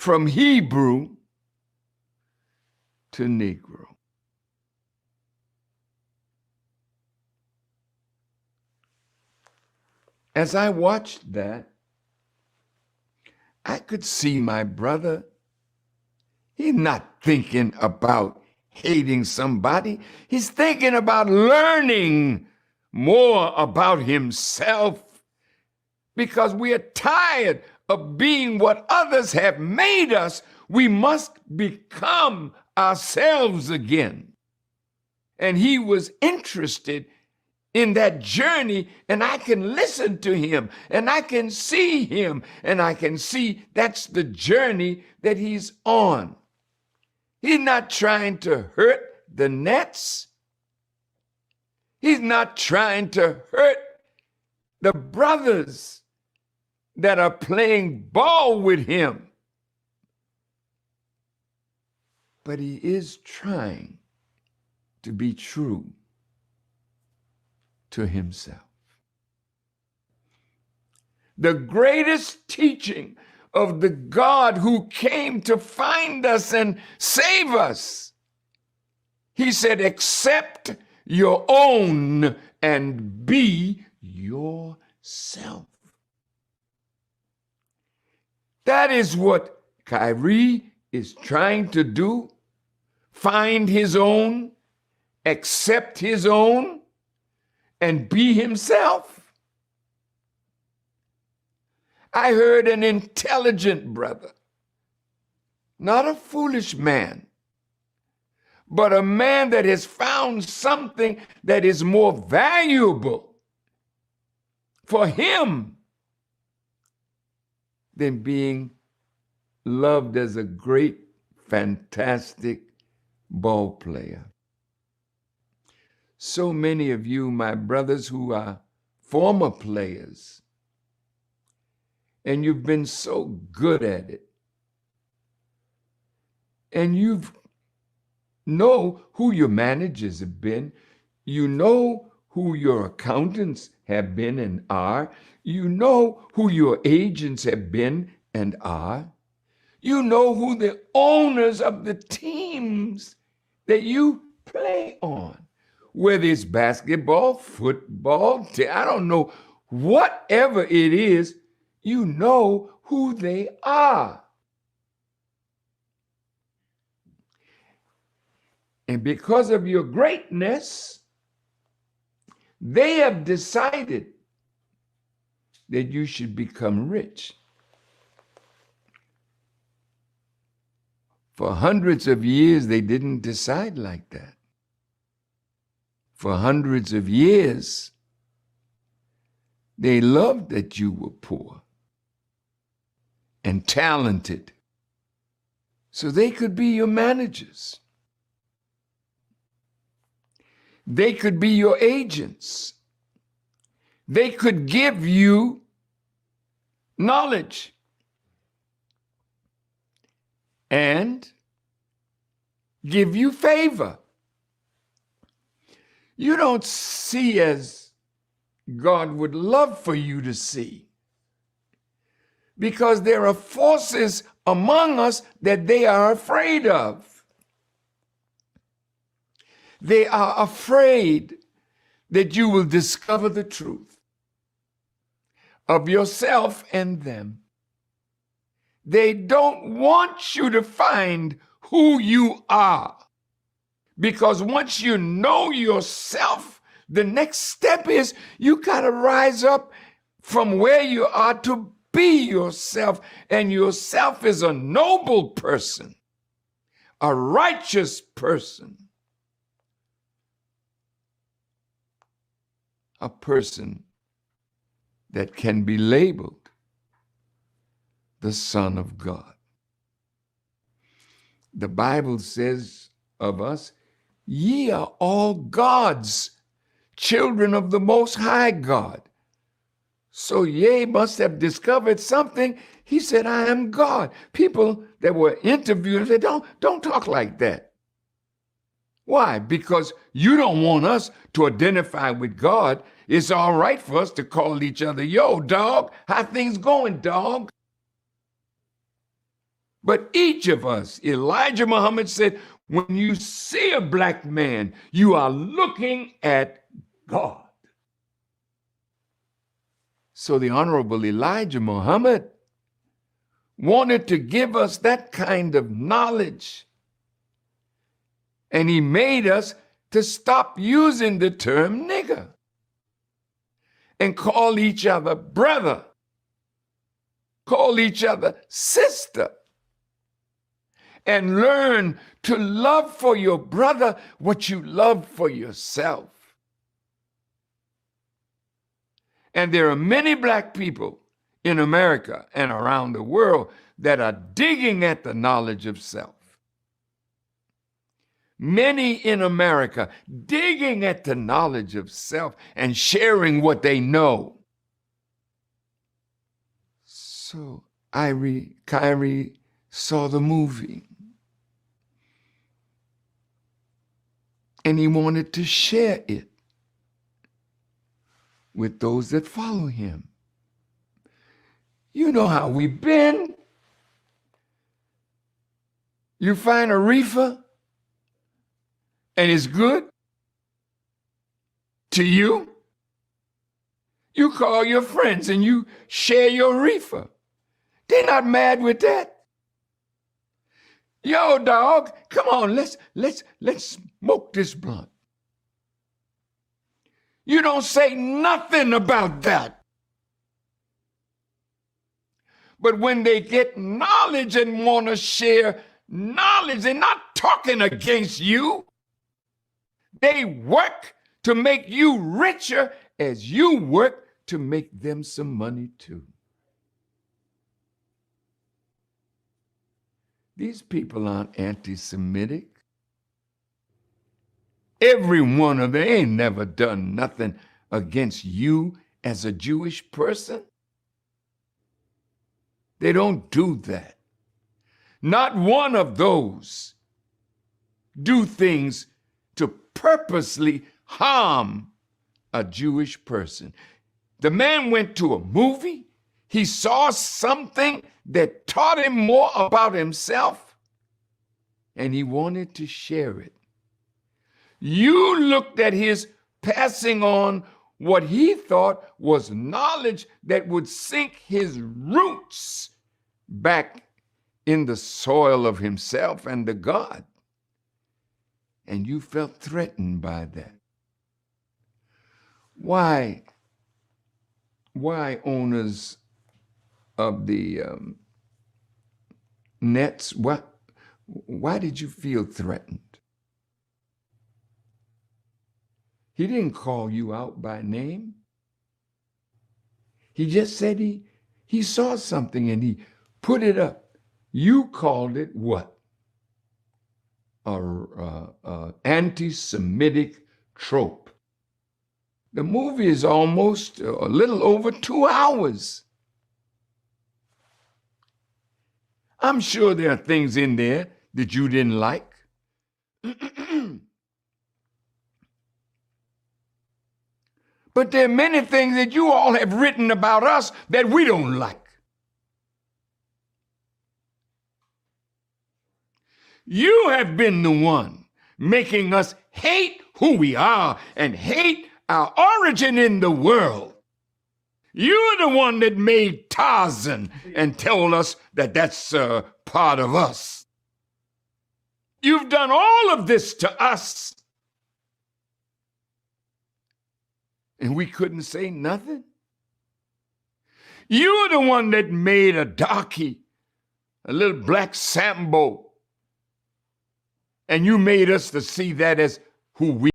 from Hebrew to Negro. As I watched that, I could see my brother. He's not thinking about hating somebody. He's thinking about learning more about himself, because we are tired of being what others have made us. We must become ourselves again. And he was interested in that journey, and I can listen to him, and I can see him, and I can see that's the journey that he's on. He's not trying to hurt the Nets. He's not trying to hurt the brothers that are playing ball with him. But he is trying to be true to himself. The greatest teaching of the God who came to find us and save us, he said, accept your own and be yourself. That is what Kyrie is trying to do. Find his own, accept his own, and be himself. I heard an intelligent brother, not a foolish man, but a man that has found something that is more valuable for him than being loved as a great, fantastic ball player. So many of you, my brothers, who are former players, and you've been so good at it, and you know who your managers have been, you know who your accountants have been and are, you know who your agents have been and are, you know who the owners of the teams that you play on, whether it's basketball, football, I don't know, whatever it is, you know who they are. And because of your greatness, they have decided that you should become rich. For hundreds of years, they didn't decide like that. For hundreds of years, they loved that you were poor and talented, so they could be your managers. They could be your agents. They could give you knowledge and give you favor. You don't see as God would love for you to see, because there are forces among us that they are afraid of. They are afraid that you will discover the truth of yourself and them. They don't want you to find who you are, because once you know yourself, the next step is you gotta rise up from where you are to be yourself. And yourself is a noble person, a righteous person, a person that can be labeled the Son of God. The Bible says of us, ye are all God's children of the Most High God. So ye must have discovered something. He said, I am God. People that were interviewed said, don't talk like that. Why? Because you don't want us to identify with God. It's all right for us to call each other, yo, dog, how things going, dog? But each of us, Elijah Muhammad said, when you see a black man, you are looking at God. So the Honorable Elijah Muhammad wanted to give us that kind of knowledge. And he made us to stop using the term nigger and call each other brother, call each other sister, and learn to love for your brother what you love for yourself. And there are many black people in America and around the world that are digging at the knowledge of self. Many in America digging at the knowledge of self and sharing what they know. So Kyrie saw the movie. And he wanted to share it with those that follow him. You know how we've been. You find a reefer and it's good to you. You call your friends and you share your reefer. They're not mad with that. Yo, dog, come on, let's smoke this blunt. You don't say nothing about that. But when they get knowledge and want to share knowledge, they're not talking against you. They work to make you richer as you work to make them some money too. These people aren't anti-Semitic. Every one of them ain't never done nothing against you as a Jewish person. They don't do that. Not one of those do things to purposely harm a Jewish person. The man went to a movie. He saw something that taught him more about himself, and he wanted to share it. You looked at his passing on what he thought was knowledge that would sink his roots back in the soil of himself and the God. And you felt threatened by that. Why owners of the nets, why did you feel threatened? He didn't call you out by name. He just said he saw something and he put it up. You called it what? A anti-Semitic trope. The movie is almost a little over 2 hours. I'm sure there are things in there that you didn't like. But there are many things that you all have written about us that we don't like. You have been the one making us hate who we are and hate our origin in the world. You're the one that made Tarzan and told us that that's part of us. You've done all of this to us. And we couldn't say nothing. You're the one that made a darky, a little black Sambo. And you made us to see that as who we